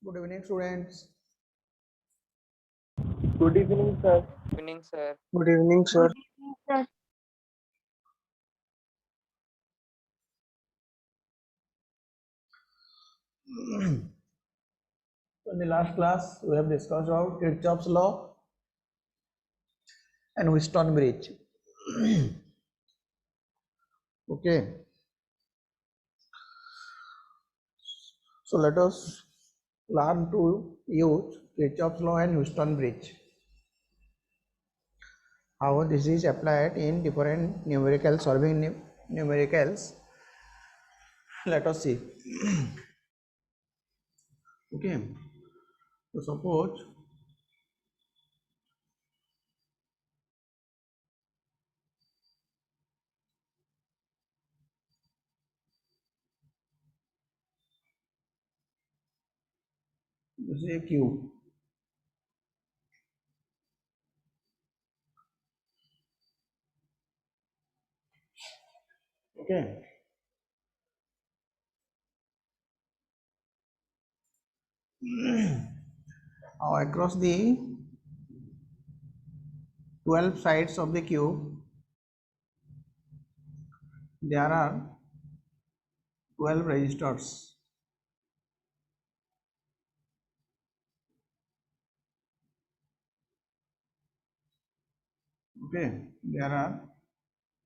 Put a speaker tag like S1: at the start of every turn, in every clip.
S1: Good evening, students.
S2: Good evening, sir.
S3: Evening, sir.
S2: Good evening, sir.
S4: Sir.
S1: So in the last class, we have discussed about Kirchhoff's law and Wheatstone bridge. Okay. So let us learn to use Kirchhoff's law and Wheatstone bridge. How this is applied in different numerical solving numericals. Let us see. Okay. So suppose this is a cube. Okay. Now across the 12 sides of the cube, there are 12 resistors. Okay, there are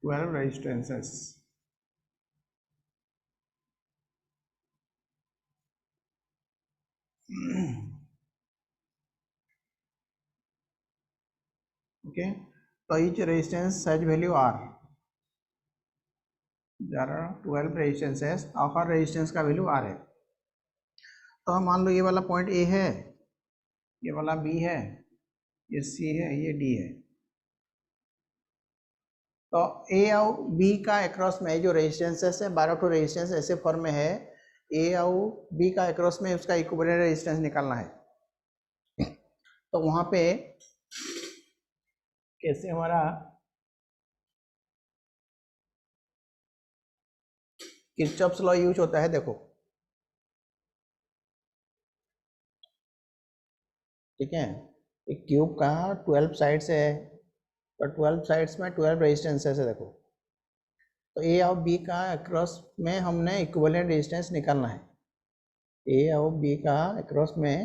S1: 12 resistances. Okay, so each resistance has value R. There are 12 resistances और हर resistance का value R है. तो हम मान लो ये वाला point A है, ये वाला B है, ये C है, ये D है. तो A और B का अक्रॉस में जो रेजिस्टेंसेस है 12 टू रेजिस्टेंस ऐसे फॉर्म में है. A और B का अक्रॉस में उसका इक्विवेलेंट रेजिस्टेंस निकालना है. तो वहाँ पे कैसे हमारा किरचॉफ्स लॉ यूज होता है देखो. ठीक है, एक क्यूब का 12 साइड्स है और 12 साइड्स में 12 रेजिस्टेंसेस है देखो. तो ए और बी का अक्रॉस में हमने इक्विवेलेंट रेजिस्टेंस निकालना है. ए और बी का अक्रॉस में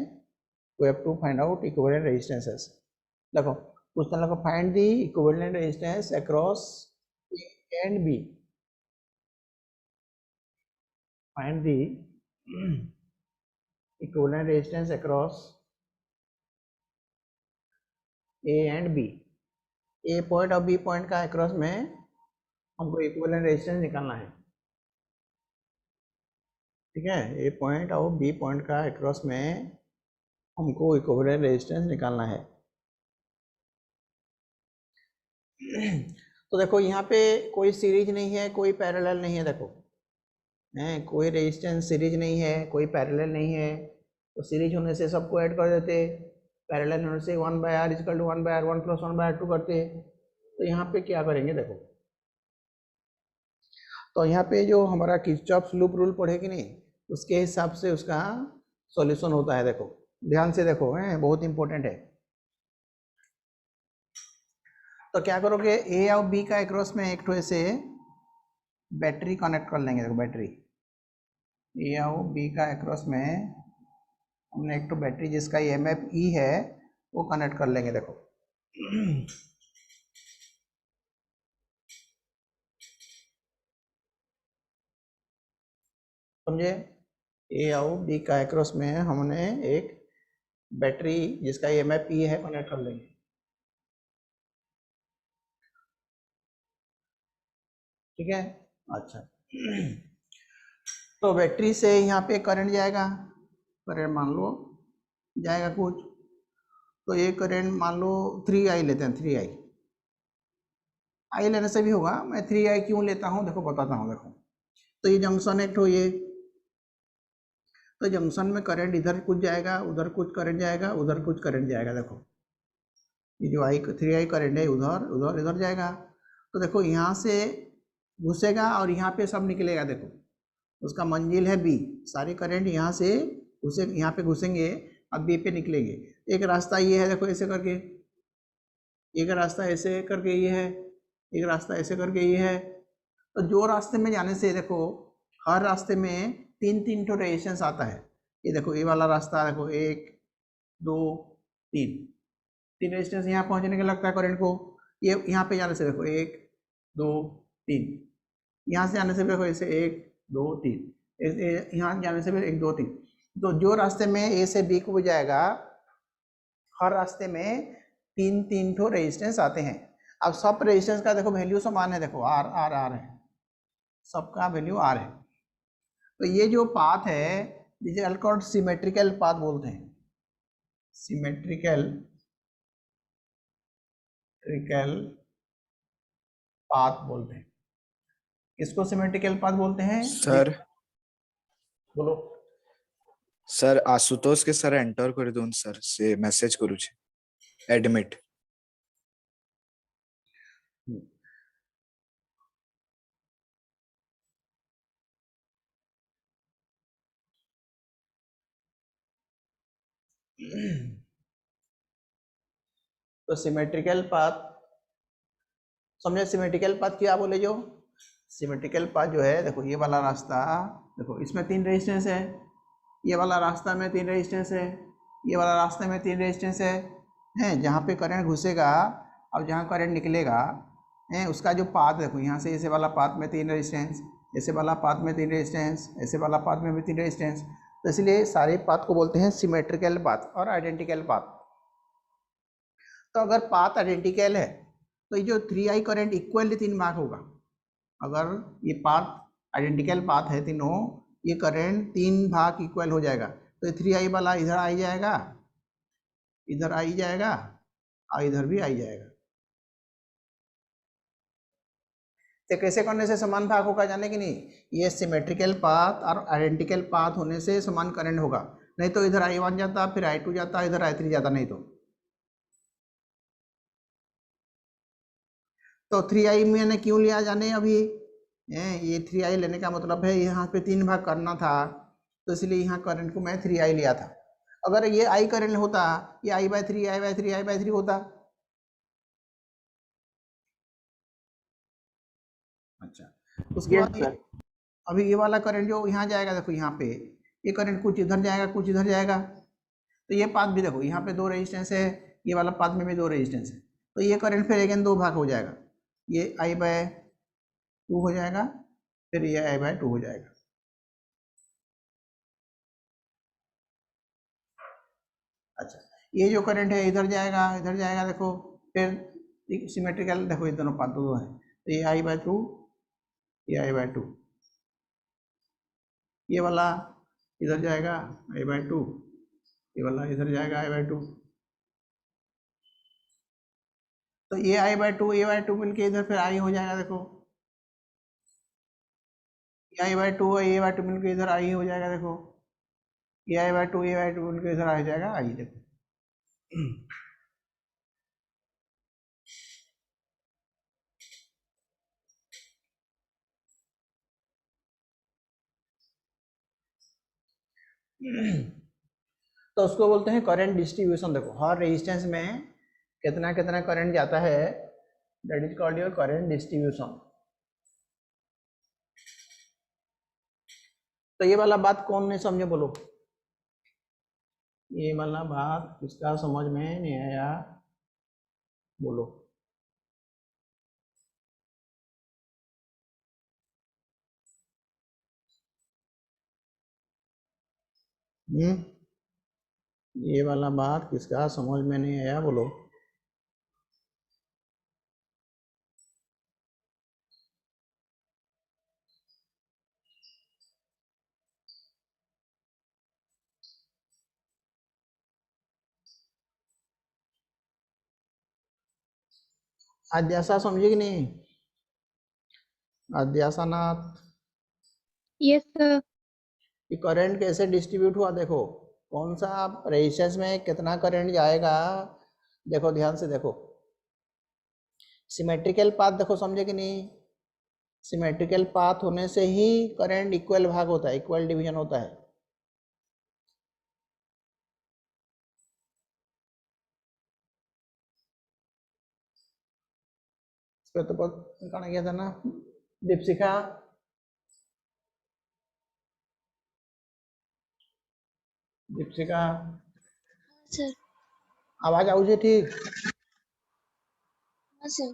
S1: we have to find out equivalent resistances. देखो क्वेश्चन लगा find the equivalent resistance across A and B. Find the equivalent resistance across A and B. A point और बी पॉइंट का across में हमको equivalent resistance निकालना है. ठीक है, ए पॉइंट और बी पॉइंट का अक्रॉस में हमको इक्विवेलेंट रेजिस्टेंस निकालना है. तो देखो यहाँ पे कोई सीरीज नहीं है, कोई पैरेलल नहीं है. देखो कोई रेजिस्टेंस सीरीज नहीं है, कोई पैरेलल नहीं है. तो सीरीज होने से सबको ऐड कर देते, पैरेलल होने से 1/r equal to 1/r 1 + 1/r2 करते. तो यहाँ पे क्या करेंगे देखो. तो यहाँ पे जो हमारा किरचॉफ्स लूप रूल पढ़ेगी नहीं, उसके हिसाब से उसका सॉल्यूशन होता है. देखो ध्यान से देखो, बहुत इंपॉर्टेंट है. तो क्या करोगे, ए और बी का अक्रॉस में एक तो ऐसे बैटरी कनेक्ट कर लेंगे. देखो बैटरी ए और बी का अक्रॉस में हमने एक तो बैटरी जिसका EMF E है वो कनेक्ट कर लेंगे. देखो समझे, ए और बी का अक्रॉस में हमने एक बैटरी जिसका EMF E है कनेक्ट कर लेंगे. ठीक है, अच्छा. तो बैटरी से यहाँ पे करंट जाएगा, करंट मान लो जाएगा कुछ. तो ये करंट मान लो 3I लेते हैं. 3I आई लेने से भी होगा. मैं 3I क्यों लेता हूँ देखो बताता हूँ. देखो तो ये जंक्शन एक तो ये, तो जंक्शन में करंट इधर कुछ जाएगा, उधर कुछ करंट जाएगा, उधर कुछ करंट जाएगा. देखो ये जो 3I करंट है उधर उधर इधर जाएगा. तो देखो यहाँ से घुसेगा और यहाँ पे सब निकलेगा. देखो उसका मंजिल है B, सारी करंट यहाँ से घुसे यहाँ पे घुसेंगे, अब बी पे निकलेंगे। एक रास्ता ये है देखो, ऐसे करके एक रास्ता ऐसे करके ये है, एक रास्ता ऐसे करके ये है। तो जो रास्ते में जाने से देखो हर रास्ते में तीन तीन ठो रेजिस्टेंस आता है। ये देखो ये वाला रास्ता देखो, 1 2 3 3 रेजिस्टेंस यहाँ पहुँचने के लगता है करंट को। ये यहाँ पे जाने से देखो 1 2 3, यहाँ से जाने से देखो ऐसे 1 2 3, यहाँ जाने से भी 1 2 3। तो जो रास्ते में ए से बी को जाएगा, हर रास्ते में तीन तीन ठो रेजिस्टेंस आते हैं। अब सब रेजिस्टेंस का देखो वैल्यू समान है, देखो आर आर आर है, सबका वैल्यू आर है। तो ये जो पाथ है जिसे कॉल्ड सिमेट्रिकल पाथ बोलते हैं, सिमेट्रिकल पाथ बोलते हैं। किसको सिमेट्रिकल पाथ बोलते हैं
S3: सर?
S1: बोलो।
S3: सर आशुतोष के सर एंटर कर दूं सर से मेसेज करूँ एडमिट।
S1: तो सिमेट्रिकल पाथ समझे, सिमेट्रिकल पाथ क्या बोले जो सिमेट्रिकल पाथ जो है, देखो ये वाला रास्ता, देखो इसमें 3 रेजिस्टेंस है, ये वाला रास्ता में 3 रेजिस्टेंस है, ये वाला रास्ते में 3 रेजिस्टेंस है जहाँ पे करंट घुसेगा और जहाँ करंट निकलेगा है उसका जो पाथ देखो, यहाँ से ऐसे वाला पाथ में 3 रेजिस्टेंस, ऐसे वाला पाथ में 3 रेजिस्टेंस, ऐसे वाला पाथ में भी 3 रेजिस्टेंस। तो इसलिए सारे पाथ को बोलते हैं सिमेट्रिकल पाथ और आइडेंटिकल पाथ। तो अगर पाथ आइडेंटिकल है तो ये जो 3I करंट इक्वली 3 भाग होगा। अगर ये पाथ आइडेंटिकल पाथ है तीनों, ये करंट 3 भाग इक्वल हो जाएगा। तो 3I वाला इधर आ जाएगा, इधर आ जाएगा और इधर भी आ जाएगा। तो कैसे करने से समान भाग होगा जाने कि नहीं, ये सिमेट्रिकल पाथ और आइडेंटिकल पाथ होने से समान करंट होगा। नहीं तो इधर I1 जाता, फिर I2 जाता, इधर I3 जाता। नहीं तो 3I मैंने क्यों लिया जाने अभी, ये 3I लेने का मतलब है यहाँ पे 3 भाग करना था, तो इसलिए यहाँ करंट को मैं 3I लिया था। अगर ये I करंट होता, ये I/3 I/3 I/3 होता। अच्छा, उसके बाद अभी ये वाला करंट जो यहाँ जाएगा, देखो यहाँ पे ये करंट कुछ इधर जाएगा, कुछ इधर जाएगा। तो ये पाथ भी देखो, यहाँ पे 2 रेजिस्टेंस है, ये वाला पाथ में भी 2 रेजिस्टेंस है। तो ये करंट फिर अगेन 2 भाग हो जाएगा, ये I/2 हो जाएगा, फिर ये I/2 हो जाएगा। अच्छा, ये जो करंट है इधर जाएगा, इधर जाएगा, देखो फिर सिमेट्रिकल, देखो ये दोनों पाथ 2 है, तो ये I/2, ये I/2, ये वाला इधर जाएगा I/2, ये वाला इधर जाएगा I/2। तो ये I/2 मिलके इधर फिर I हो जाएगा, देखो ये I/2 है, ये I/2 मिलके इधर I हो जाएगा, देखो ये I/2 मिलके इधर आ जाएगा I, देखो। तो उसको बोलते हैं करंट डिस्ट्रीब्यूशन। देखो हर रेजिस्टेंस में कितना कितना करंट जाता है, that is called your current distribution. तो ये वाला बात कौन नहीं समझे बोलो, ये वाला बात किसका समझ में नहीं आया बोलो। ये वाला बात किसका समझ में नहीं आया बोलो। आद्यासा समझे कि नहीं, आद्यासा नाथ?
S4: Yes sir.
S1: कि करंट कैसे डिस्ट्रीब्यूट हुआ, देखो कौन सा रेजिस्टेंस में कितना करंट जाएगा, देखो ध्यान से देखो। सिमेट्रिकल पाथ देखो, समझे कि नहीं, सिमेट्रिकल पाथ होने से ही करंट इक्वल भाग होता है, इक्वल डिवीजन होता है। इसका तो बहुत निकाला गया था ना दीपशिखा। दीपशिखा
S5: सर।
S1: आवाज आउछे ठीक?
S5: हाँ सर।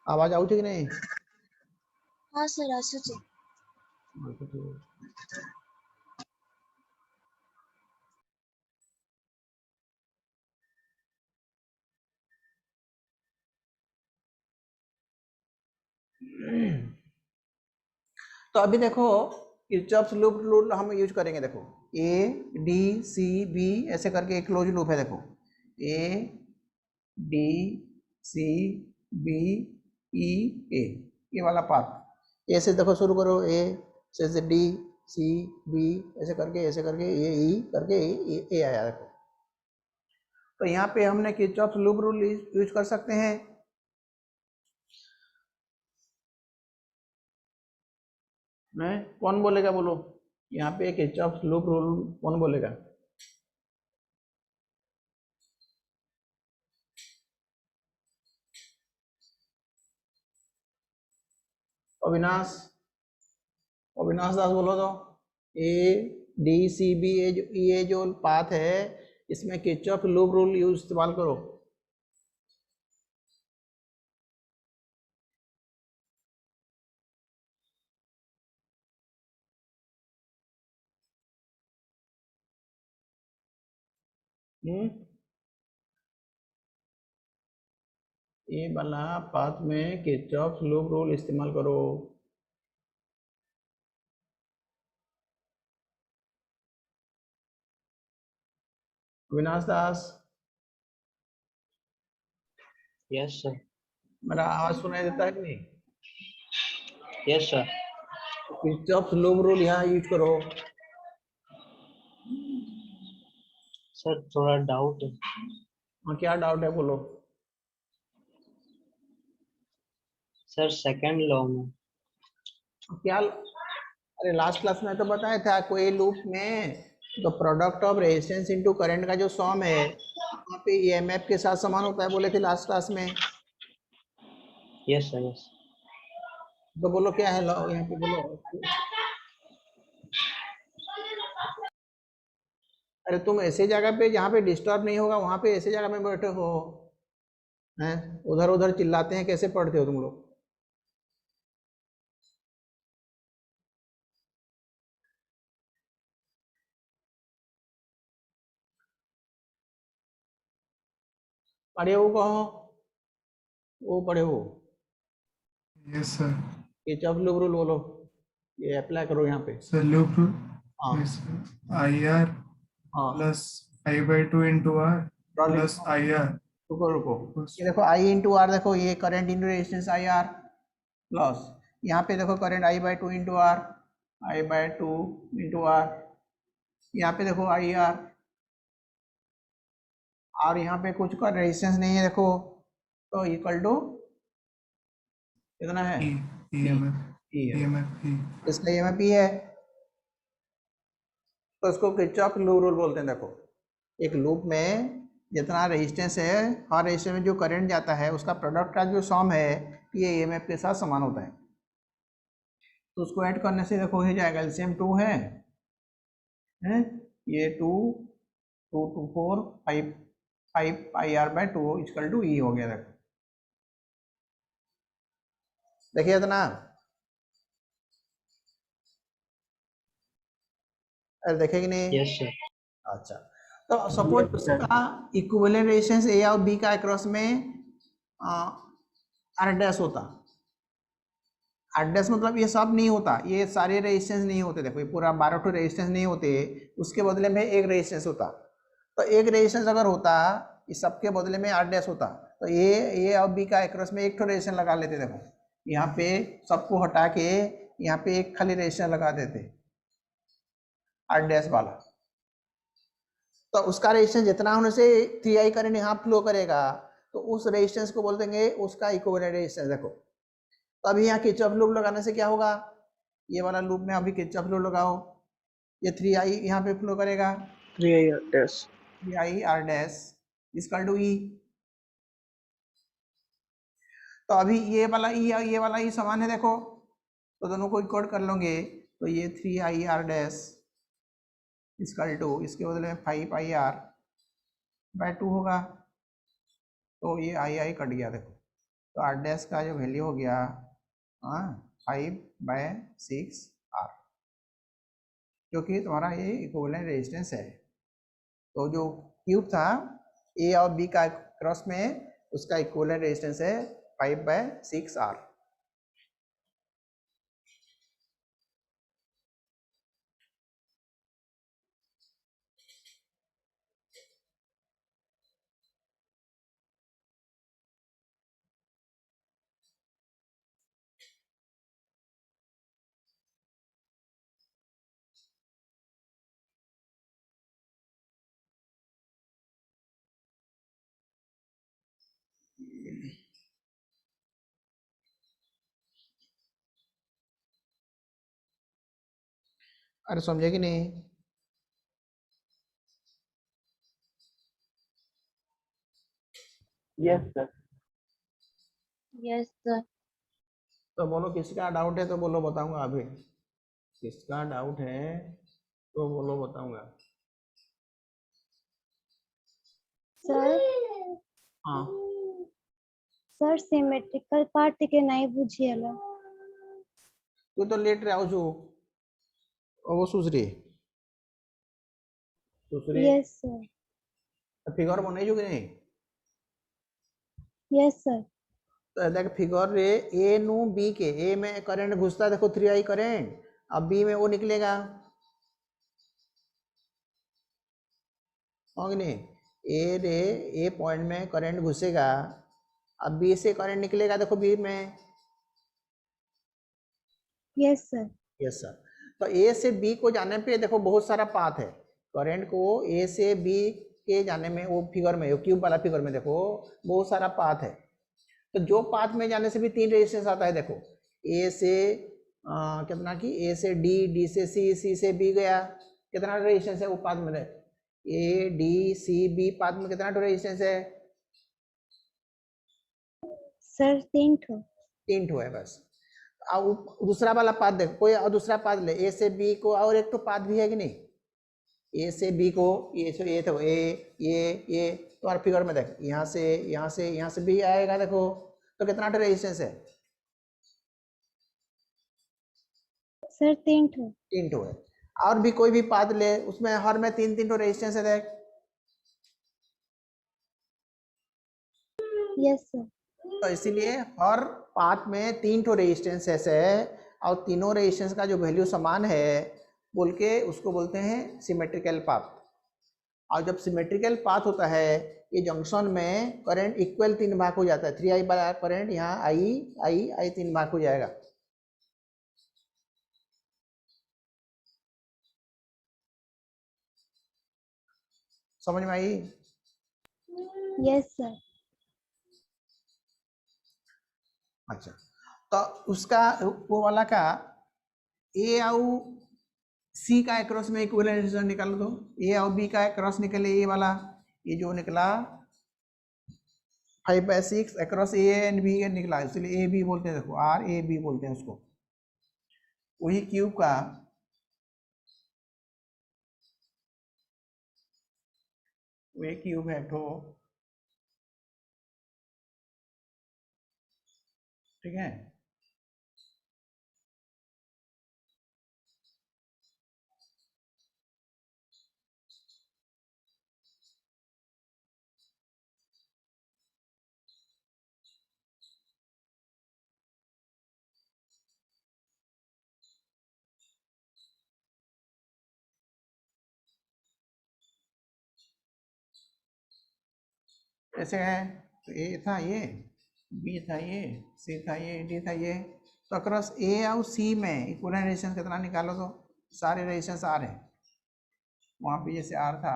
S1: आवाज आउछे कि नहीं?
S5: हाँ सर आसुचे।
S1: अच्छा, ठीक है। तो अभी देखो किरचॉफ्स लूप रूल हम यूज करेंगे। देखो ए डी सी बी ऐसे करके एक क्लोज लूप है। देखो ए डी सी बी ई ए, ये वाला पाथ। ए से देखो शुरू करो, ए से डी सी बी ऐसे करके ए ई करके ए आया। देखो तो यहाँ पे हमने किरचॉफ्स लूप रूल यूज कर सकते हैं। मैं कौन बोलेगा बोलो, यहाँ पे किरचॉफ्स लूप रूल कौन बोलेगा? अविनाश, अविनाश दास बोलो तो। ए डी सी बी ये जो पाथ है इसमें किरचॉफ लूप रूल यूज इस्तेमाल करो। ये वाला पाथ में किरचॉफ लूप रूल इस्तेमाल करो। अविनाश दास,
S2: यस सर।
S1: मेरा आवाज सुनाई देता है कि नहीं?
S2: Yes sir.
S1: Kirchhoff loop rule यहाँ यूज करो।
S2: सर थोड़ा डाउट है।
S1: हाँ, क्या डाउट है बोलो।
S2: सर सेकंड लॉ में।
S1: क्या? अरे लास्ट क्लास में तो बताया था कोई लूप में तो product of resistance into current का जो सम है वहाँ पे ईएमएफ के साथ समान होता है, बोले थे लास्ट क्लास में।
S2: Yes sir yes.
S1: तो बोलो क्या है लॉ यहाँ पे बोलो। अरे तुम ऐसे जगह पे जहाँ पे डिस्टर्ब नहीं होगा वहाँ पे ऐसे जगह में बैठे हो हैं, उधर उधर चिल्लाते हैं, कैसे पढ़ते हो तुम लोग? पढ़े हो कहो, वो पढ़े हो।
S6: Yes sir.
S1: Kirchhoff loop rule बोलो, ये अप्लाई करो यहाँ पे।
S6: सर लूप रूल
S1: हाँ
S6: आई आर
S1: हाँ,
S6: plus I by two into R plus I R.
S1: रुको रुको, ये देखो आई इंटू आर, देखो ये current into resistance I R plus यहाँ पे देखो current I by two into R, I by two into R, यहाँ पे देखो आई आर, और यहाँ पे कुछ का रेजिस्टेंस नहीं है देखो, तो इक्वल टू कितना है? इसका ईएमएफ ई है, तो इसको किरचॉफ लूप रूल बोलते हैं। देखो एक लूप में जितना रेजिस्टेंस है, हर रेजिस्टेंस में जो करंट जाता है उसका प्रोडक्ट का जो सम है ये ईएमएफ के साथ समान होता है। तो उसको ऐड करने से देखो हो जाएगा, एलसीएम 2 है ये 2 2 2 4 5 5 pi R by 2 equal to E हो गया। देखो देखिए इतना, अरे देखे कि नहीं?
S2: Yes sir.
S1: अच्छा, तो सपोज इसका इक्विवेलेंट रेजिस्टेंस ए और बी का अक्रॉस में आर डैश होता। आर डैश मतलब ये सब नहीं होता, ये सारे रेजिस्टेंस नहीं होते। देखो ये पूरा 12 ठो रेजिस्टेंस नहीं होते, उसके बदले में एक रेजिस्टेंस होता। तो एक रेजिस्टेंस अगर होता इस सब के बदले में आर डैश होता, तो ए और बी का अक्रॉस में एक ठो रेजिस्टेंस लगा लेते। देखो यहाँ पे सबको हटा के यहाँ पे एक खाली रेजिस्टेंस लगा देते आर डैश वाला, तो उसका रेजिस्टेंस जितना होने से 3i करंट यहाँ फ्लो करेगा, तो उस रेजिस्टेंस को बोल देंगे उसका इक्विवेलेंट रेजिस्टेंस। देखो तो अभी यहाँ किरचॉफ लूप लगाने से क्या होगा, ये वाला लूप में अभी किरचॉफ लूप लगाओ, ये 3i यहाँ पे फ्लो करेगा,
S2: 3i r dash
S1: 3i r dash equal to E. तो अभी ये वाला ही समान है देखो, तो दोनों को इक्वल कर लोगे तो ये 3IR डैश इसकल टू इसके बदले में 5IR/2 होगा। तो ये आई कट गया देखो, तो आर डैश का जो वैल्यू हो गया 5/6R, क्योंकि तुम्हारा ये इक्विवेलेंट रेजिस्टेंस है। तो जो क्यूब था ए और बी का क्रॉस में, उसका इक्विवेलेंट रेजिस्टेंस है 5/6R। अरे समझे कि नहीं?
S2: Yes, sir.
S5: Yes sir.
S1: तो बोलो किसका डाउट है, तो बोलो बताऊंगा अभी। किसका डाउट है तो बोलो बताऊंगा।
S7: सर
S1: हाँ
S7: सर सिमेट्रिकल पार्ट के नहीं बुझिएला।
S1: तू तो लेट रहा हो, वो सुसरी
S7: यस सर।
S1: फिगर बने जो कि नहीं?
S7: Yes sir.
S1: तो देख फिगर रे ए नु बी के, ए में करंट घुसता देखो 3I करंट, अब बी में वो निकलेगा, हाँ कि नहीं? ए रे ए पॉइंट में करंट घुसेगा, अब बी से करंट निकलेगा देखो बी में।
S7: Yes sir.
S1: Yes sir. तो ए से बी को जाने पे देखो बहुत सारा पाथ है, करंट को ए से बी के जाने में, वो फिगर में, वो क्यूब वाला फिगर में देखो बहुत सारा पाथ है। तो जो पाथ में जाने से भी 3 रेजिस्टेंस आता है देखो, ए से कितना की ए से डी, डी से सी, सी से बी गया, कितना रेजिस्टेंस है वो पाथ में, A D C B path में कितना रेजिस्टेंस है?
S7: सर 3 ठो।
S1: 3 ठो है बस। अब दूसरा वाला पाथ देखो, कोई और दूसरा पाथ ले, ए से बी को और एक तो पाथ भी है कि नहीं? ए से बी को, ये से ए तो ये तुम्हारे फिगर में देख, यहाँ से बी आएगा देखो, तो कितना रेजिस्टेंस है?
S7: सर 3 ठो।
S1: 3 ठो है। और भी कोई भी पाथ ले, उसमें हर में 3 ठो रेजिस्टेंस है देख।
S7: Yes sir.
S1: तो इसीलिए हर पाथ में 3 ठो रेजिस्टेंस है, और तीनों रेजिस्टेंस का जो वैल्यू समान है बोल के उसको बोलते हैं सिमेट्रिकल पाथ। और जब सिमेट्रिकल पाथ होता है, ये जंक्शन में करंट इक्वल 3 भाग हो जाता है, 3I बार करंट यहाँ आई 3 भाग हो जाएगा। समझ में आई?
S7: Yes sir.
S1: अच्छा, तो उसका वो वाला का ए और सी का क्रॉस में इक्विवेलेंट रेजिस्टेंस निकाल दो, ए और बी का क्रॉस निकले, ये वाला, ये जो निकला 5/6 अक्रॉस ए एंड बी निकला, इसलिए ए बी बोलते हैं, देखो RAB बोलते हैं उसको। वही क्यूब का वही क्यूब है तो, ठीक है। ऐसे है, तो ए था ये, बी था ये, सी था ये, डी था ये, तो अक्रॉस ए और सी में इक्विवेलेंट रेजिस्टेंस कितना निकालो, तो सारे रेजिस्टेंस आर है, वहाँ पे जैसे आर था,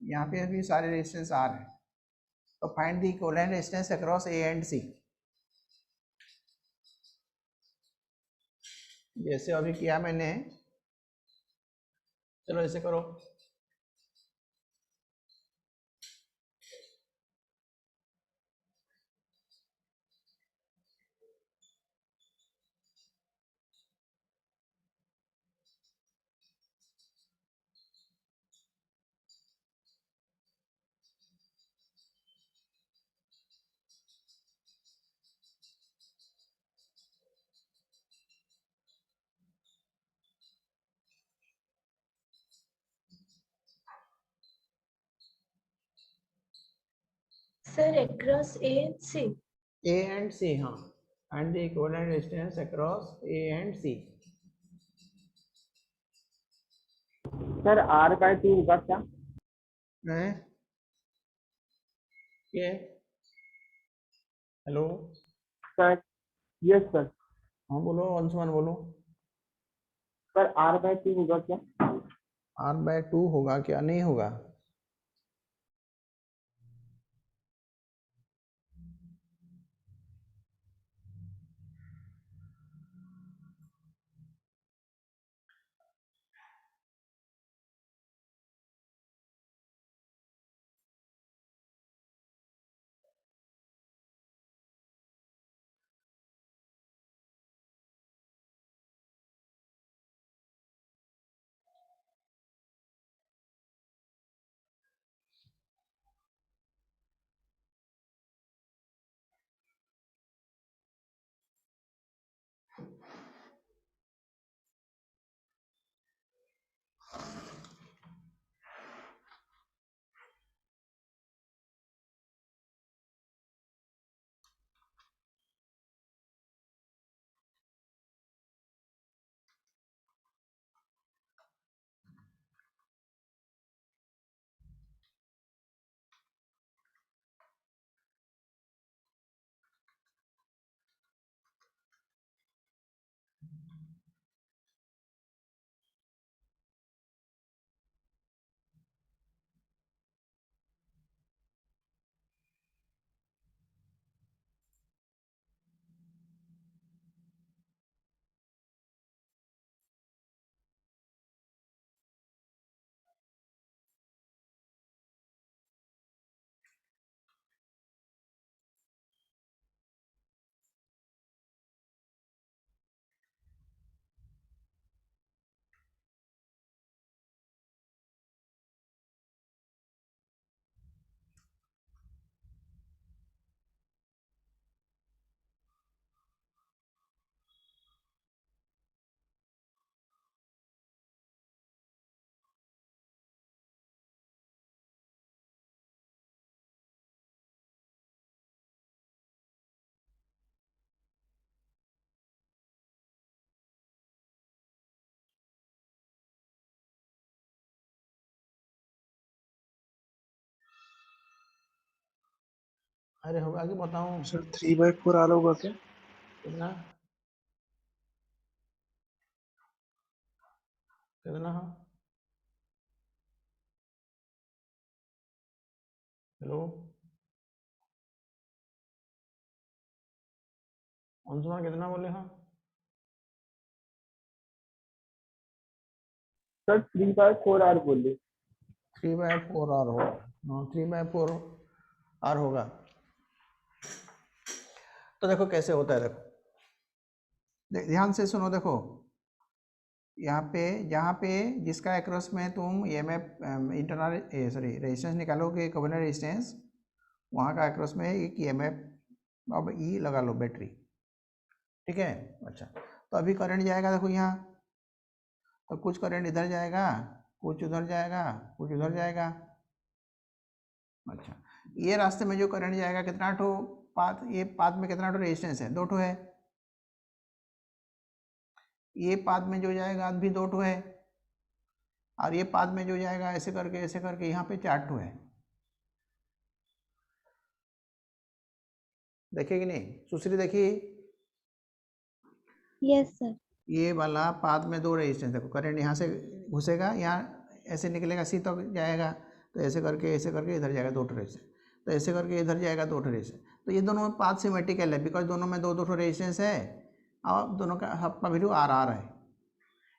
S1: यहाँ पे भी सारे रेजिस्टेंस आर है। तो find the equivalent resistance across A and C. जैसे अभी किया मैंने, चलो ऐसे करो,
S5: Sir, across A and C.
S1: A and C, हाँ, and the equivalent distance across A and C.
S8: Sir R by 2 होगा क्या?
S1: हैं? ये हेलो,
S8: सर यस सर.
S1: हाँ बोलो, अंशुमान बोलो,
S8: सर R बाय 2 होगा क्या?
S1: R/2 होगा क्या? नहीं होगा। अरे होगा कि बताऊं?
S6: सर 3/4 R होगा क्या?
S1: कितना कितना? हाँ हेलो, अंशुमान कितना बोले? हाँ
S8: सर 3/4 R बोले.
S1: 3/4 R होगा। हाँ 3/4 R होगा। तो देखो कैसे होता है, देखो ध्यान से सुनो, देखो यहाँ पे जिसका एक्रॉस में तुम EMF इंटरनल रेजिस्टेंस निकालोगे, इक्विवेलेंट रेजिस्टेंस, वहाँ का एक्रॉस में एक EMF, अब E लगा लो बैटरी, ठीक है। अच्छा, तो अभी करंट जाएगा, देखो यहाँ, तो कुछ करंट इधर जाएगा, कुछ उधर जाएगा, कुछ उधर जाएगा। अच्छा, ये रास्ते में जो करंट जाएगा, कितना ठो पाथ, ये पाथ में कितना ठो रेजिस्टेंस है? 2 ठो है। ये पाथ में जो जाएगा भी 2 ठो है, और ये पाथ में जो जाएगा ऐसे करके यहाँ पे 4 ठो है। देखिए कि नहीं सुश्री, देखिए
S7: Yes, sir.
S1: ये वाला पाथ में 2 रेजिस्टेंस, देखो करंट यहाँ से घुसेगा, यहाँ ऐसे निकलेगा, सी तक जाएगा, तो ऐसे करके इधर जाएगा 2 ठो रेजिस्टेंस, तो ऐसे करके इधर जाएगा 2 ठो रेजिस्टेंस। तो ये दोनों पाथ सिमेट्रिकल है, बिकॉज दोनों में 2 ठो रेजिस्टेंस है, और दोनों का हब वैल्यू R है।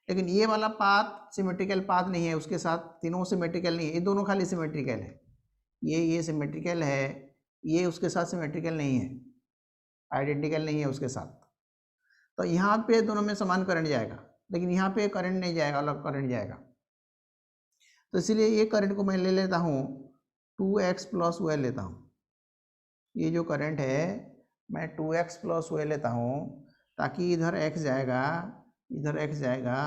S1: लेकिन ये वाला पाथ सिमेट्रिकल पाथ नहीं है, उसके साथ तीनों सिमेट्रिकल नहीं है, ये दोनों खाली सिमेट्रिकल है। ये सिमेट्रिकल है, ये उसके साथ सिमेट्रिकल नहीं है, आइडेंटिकल नहीं है उसके साथ। तो यहाँ पे दोनों में समान करंट जाएगा, लेकिन यहाँ पे करंट नहीं जाएगा, अलग करंट जाएगा। तो इसलिए ये करंट को मैं ले लेता हूँ 2x प्लस y लेता हूँ। ये जो करंट है मैं 2x प्लस y लेता हूँ, ताकि इधर x जाएगा, इधर x जाएगा,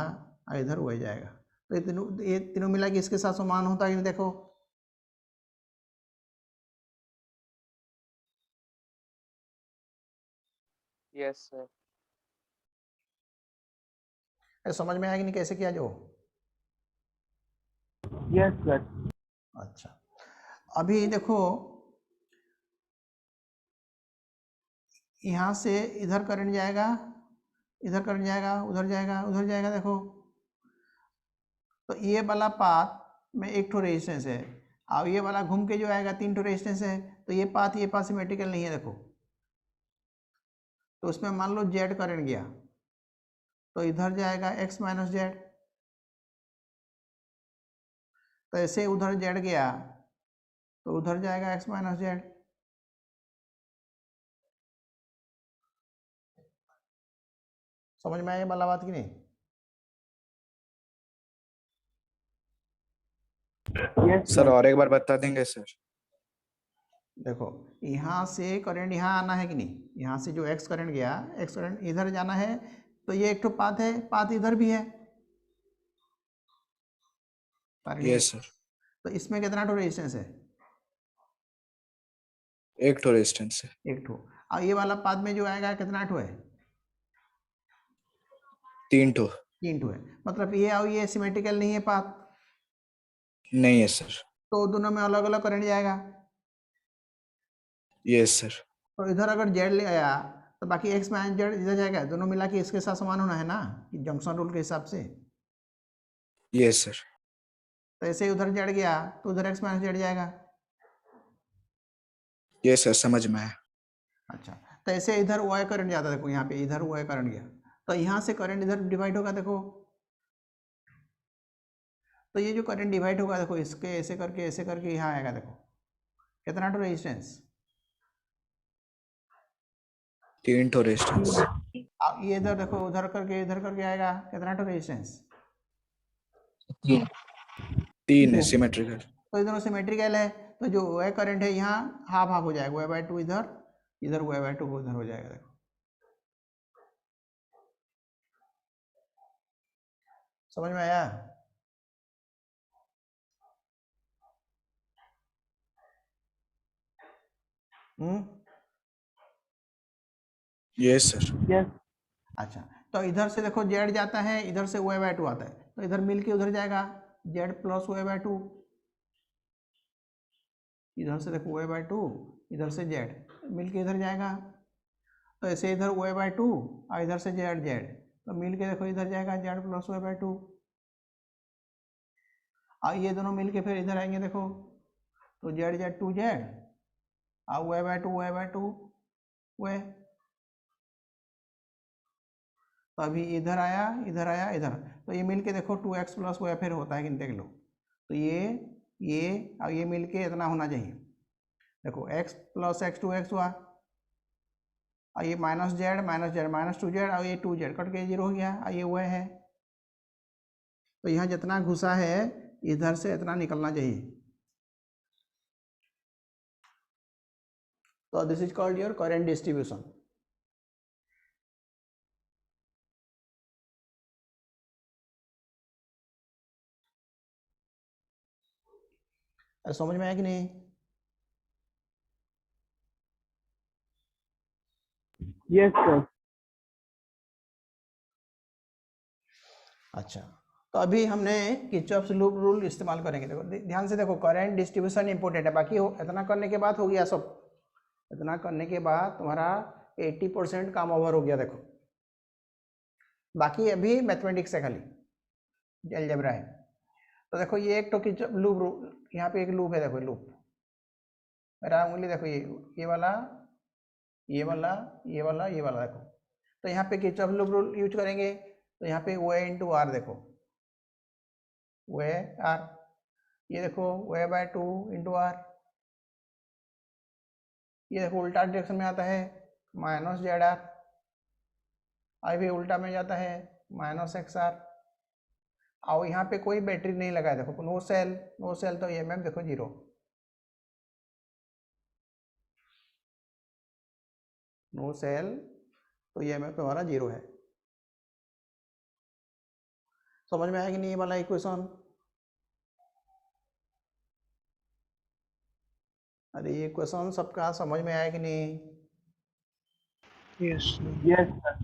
S1: और इधर y जाएगा। तो ये तीनों मिला के इसके साथ समान होता है कि नहीं? देखो
S9: Yes, sir.
S1: समझ में आया कि नहीं कैसे किया जो?
S8: Yes sir.
S1: अच्छा, अभी देखो यहाँ से इधर करंट जाएगा, इधर करंट जाएगा, उधर जाएगा, उधर जाएगा। देखो तो ये वाला पाथ में एक ठो रेजिस्टेंस है, और ये वाला घूम के जो आएगा 3 ठो रेजिस्टेंस है, तो ये पाथ सिमेट्रिकल नहीं है। देखो तो उसमें मान लो जेड करंट गया, तो इधर जाएगा x माइनस जेड, तो ऐसे उधर जेड गया तो उधर जाएगा x माइनस जेड। समझ में आया वाला बात कि नहीं?
S8: यस
S3: सर और एक बार बता देंगे सर?
S1: देखो यहाँ से करंट यहाँ आना है कि नहीं, यहाँ से जो x करंट गया, x करंट इधर जाना है, तो ये एक तो पाथ है, पाथ इधर भी है।
S3: Yes sir.
S1: तो इसमें कितना ठो रेजिस्टेंस है?
S3: एक ठो रेजिस्टेंस है।
S1: एक ठो। और ये वाला पाथ में जो आएगा कितना ठो है?
S3: 3 ठो।
S1: 3 ठो है। मतलब ये और ये सिमेट्रिकल नहीं है पाथ?
S3: नहीं है सर।
S1: तो दोनों में अलग अलग करंट जाएगा।
S3: Yes sir.
S1: तो इधर अगर जेड ले आया तो बाकी एक्स माइनस जेड इधर जाएगा, दोनों मिला के इसके साथ समान होना है ना, जंक्शन रूल के हिसाब से।
S3: Yes sir.
S1: तो ऐसे उधर जेड गया तो उधर एक्स माइनस जेड जाएगा।
S3: यस सर, समझ में आया।
S1: अच्छा, तो ऐसे इधर वाई करंट जाता है। देखो यहाँ पे इधर वाई करंट गया, तो यहाँ से करंट इधर डिवाइड होगा। देखो तो ये जो करंट डिवाइड होगा, देखो इसके ऐसे करके यहाँ आएगा। देखो कितना ठो रेजिस्टेंस?
S3: 3 ठो रेजिस्टेंस।
S1: अब ये इधर देखो, इधर करके आएगा, कितना ठो रेजिस्टेंस?
S3: 3 है सिमेट्रिकल।
S1: तो इधर सिमेट्रिकल है, तो जो वाई करंट है यहाँ हाफ हाफ हो जाएगा, वाई बाय 2 इधर, इधर वाई बाय 2 उधर हो जाएगा। देखो समझ में आया?
S3: Yes sir.
S8: यस।
S1: अच्छा, तो इधर से देखो जेड जाता है, इधर से वाई बाय 2 आता है, तो इधर मिल के उधर जाएगा जेड प्लस वाई बाय 2। इधर से देखो वाई बाय 2, इधर से जेड मिल के इधर जाएगा, तो ऐसे इधर वाई बाय 2 और इधर से जेड जेड, तो मिल के देखो इधर जाएगा जेड प्लस वाई बाय 2। और ये दोनों मिल के फिर इधर आएंगे। देखो तो जेड जेड 2 जेड और वाई बाय 2 वाई। तो अभी इधर आया, इधर आया, इधर, तो ये मिल के देखो 2x प्लस वाई फिर होता है कि नहीं देख लो। तो ये और ये मिल के इतना होना चाहिए। देखो x प्लस x 2x हुआ, और ये माइनस जेड माइनस 2z, और ये 2z कट के 0 हो गया, और ये वह है। तो यहाँ जितना घुसा है इधर से इतना निकलना चाहिए। तो this is called your current distribution. समझ में आया कि नहीं?
S8: Yes sir.
S1: अच्छा, तो अभी हमने किरचॉफ्स लूप रूल इस्तेमाल करेंगे। देखो ध्यान से देखो, करंट डिस्ट्रीब्यूशन इंपॉर्टेंट है। बाकी इतना करने के बाद हो गया सब, इतना करने के बाद तुम्हारा 80% काम ओवर हो गया। देखो बाकी अभी मैथमेटिक्स है, खाली अलजेब्रा है। तो देखो ये एक तो किरचॉफ लूप, यहाँ पे एक लूप है। देखो लूप, मेरा उंगली देखो, ये वाला, ये वाला, ये वाला, ये वाला। देखो तो यहाँ पे किरचॉफ लूप रूल यूज करेंगे। तो यहाँ पे वे इंटू आर, देखो वे आर, ये देखो वे बाय 2 इंटू आर, ये देखो उल्टा डायरेक्शन में आता है माइनस जेड आर, अभी उल्टा में जाता है माइनस एक्स आर। और यहाँ पे कोई बैटरी नहीं लगा है। देखो नो सेल, तो EMF देखो 0, नो सेल, तो EMF हमारा 0 है। समझ में आया कि नहीं ये वाला इक्वेशन? अरे ये क्वेश्चन सबका समझ में आया कि नहीं?
S2: Yes, sir.
S8: Yes, sir.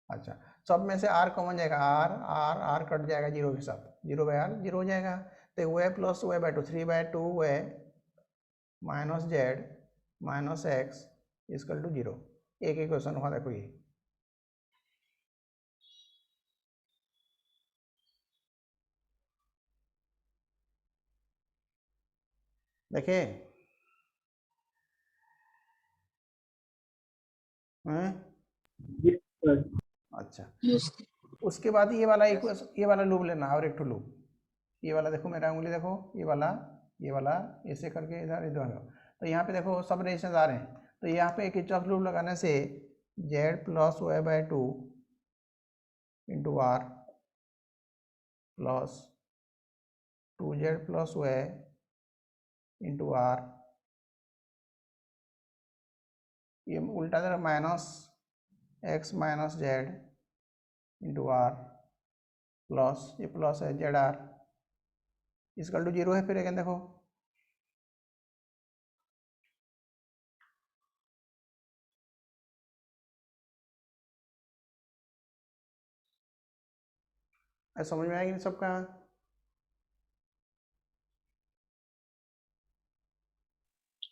S1: अच्छा, सब में से आर कॉमन जाएगा, आर आर आर कट जाएगा जीरो के साथ, जीरो बाय आर जीरो हो जाएगा। तो Y plus Y by two, 3/2 Y minus Z minus X equal to zero. एक इक्वेशन हुआ देखो ये। देखिए हैं?
S8: Yes, sir.
S1: अच्छा, उसके बाद ये वाला इक्वेशन, ये वाला लूप लेना और एक टू लूप, ये वाला देखो मेरा उंगली देखो, ये वाला ऐसे करके इधर इधर। तो यहाँ पे देखो सब रेजिस्टेंस आ रहे हैं, तो यहाँ पे किरचॉफ लूप लगाने से Z plus Y by two into R plus 2z plus Y into R, ये उल्टा जरा minus X minus Z into R plus ये प्लस है Z R equal to zero है। फिर अगेन देखो समझ में आएगी सबका?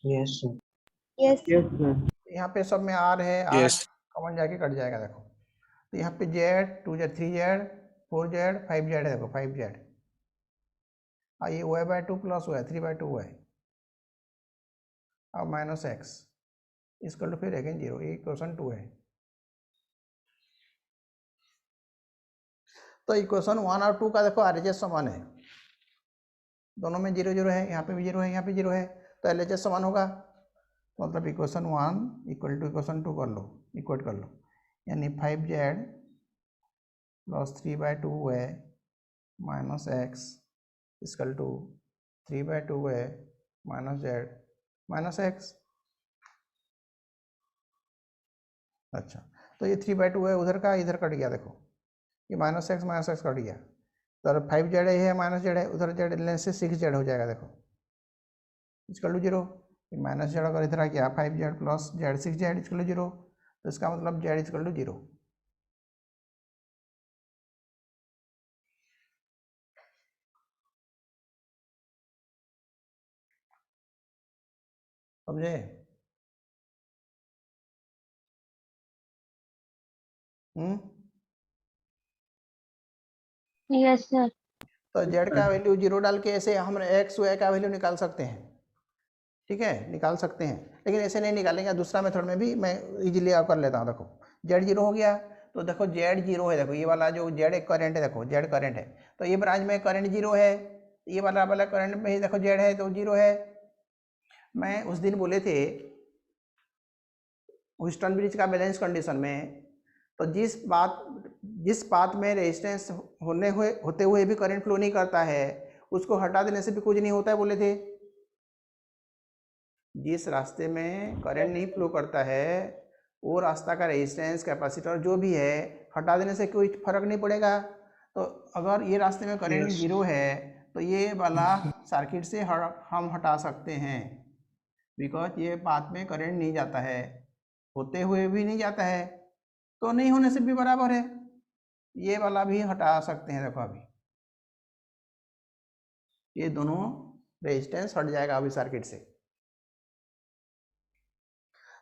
S2: Yes, sir.
S7: Yes,
S8: Yes, sir.
S1: यहाँ पे सब में आर है, आर
S3: Yes.
S1: कॉमन जाके कट जाएगा देखो। तो यहाँ पे Z 2z 3z 4z 5z है देखो 5z, ये Y by two plus Y 3/2 Y और माइनस एक्स इक्वल टू फिर अगेन जीरो, ये इक्वेशन 2 है। तो इक्वेशन 1 और 2 का देखो आरएचएस समान है, दोनों में जीरो जीरो है, यहाँ पे भी जीरो है यहाँ पे जीरो है, तो एलएचएस समान होगा। मतलब इक्वेशन 1 इक्वल टू इक्वेशन 2 कर लो, इक्वेट कर लो, यानी 5z plus 3/2 Y minus X equal to 3/2 Y minus Z minus X. अच्छा, तो ये 3/2 है उधर का इधर कट गया देखो, ये माइनस एक्स कट गया, तो 5z है माइनस जेड है, उधर जेड लेने से 6z हो जाएगा देखो equal to zero. Minus Z अगर इधर आ गया 5z plus Z 6z equal to zero, तो इसका मतलब जेड इक्वल टू जीरो। समझे?
S4: Yes, sir.
S1: तो जेड का वैल्यू जीरो डाल के ऐसे हम एक्स वाई का वैल्यू निकाल सकते हैं, ठीक है, निकाल सकते हैं, लेकिन ऐसे नहीं निकालेंगे, दूसरा मेथड में भी मैं इजीली कर लेता हूँ। देखो जेड जीरो हो गया, तो देखो जेड जीरो है, देखो ये वाला जो जेड एक करंट है, देखो जेड करंट है, तो ये ब्रांच में करंट जीरो है, ये वाला करंट में ही देखो जेड है तो जीरो है। मैं उस दिन बोले थे ह्यूस्टन ब्रिज का बैलेंस कंडीशन में, तो जिस पाथ में रेजिस्टेंस होते हुए भी करंट फ्लो नहीं करता है, उसको हटा देने से भी कुछ नहीं होता है बोले थे। जिस रास्ते में करंट नहीं फ्लो करता है वो रास्ता का रेजिस्टेंस कैपेसिटर जो भी है हटा देने से कोई फर्क नहीं पड़ेगा। तो अगर ये रास्ते में करंट जीरो है तो ये वाला सर्किट से हम हटा सकते हैं, बिकॉज ये पाथ में करंट नहीं जाता है, होते हुए भी नहीं जाता है, तो नहीं होने से भी बराबर है, ये वाला भी हटा सकते हैं। देखो अभी ये दोनों रेजिस्टेंस हट जाएगा अभी सर्किट से।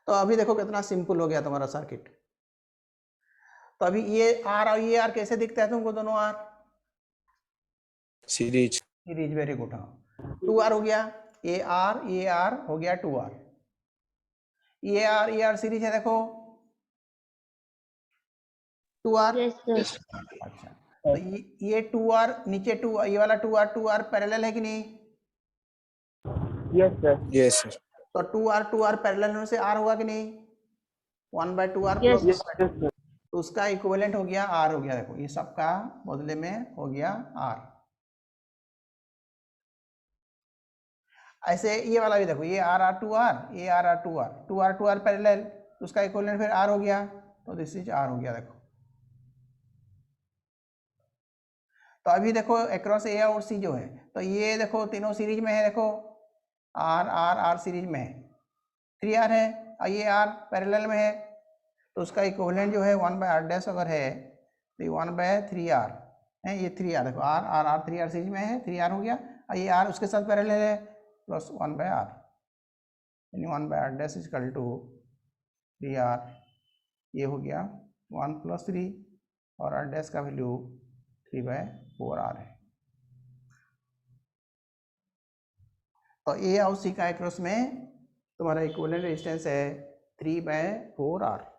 S1: तो अभी देखो कितना सिंपल हो गया तुम्हारा सर्किट। तो अभी ये आर और ये आर कैसे दिखता है तुमको? दोनों R
S3: series.
S1: Series, very good. हाँ, 2r हो गया, ये आर हो गया 2r, ये आर सीरीज है देखो 2r।
S4: Yes, sir.
S1: अच्छा, तो ये 2r नीचे 2, ये वाला 2r पैरेलल है कि नहीं?
S8: Yes, sir.
S3: Yes sir.
S1: तो 2r पैरेलल होने से r होगा कि नहीं? 1/2r
S4: Yes.
S1: Plus
S8: Yes, sir.
S1: तो उसका इक्विवेलेंट हो गया r हो गया। देखो ये सबका बदले में हो गया r। ऐसे ये वाला भी देखो, ये r 2r, ये r 2r पैरेलल, उसका इक्विवेलेंट फिर r हो गया, तो दिस इज r हो गया। देखो तो अभी देखो अक्रॉस ए और सी जो है, तो ये देखो तीनों सीरीज में है, देखो आर सीरीज में है, 3r है और ये r पैरेलल में है, तो उसका इक्विवेलेंट जो है 1/r' अगर है तो ये 1/3r है, ये 3r देखो, r 3r सीरीज में है, 3r हो गया, और ये r उसके साथ पैरेलल है प्लस 1/r, यानी 1/r' इक्वल टू 3r, ये हो गया 1 + 3 और r' का वैल्यू 3/4r है। तो ए और सी का एक्रॉस में तुम्हारा इक्विवेलेंट रेजिस्टेंस है 3/4r।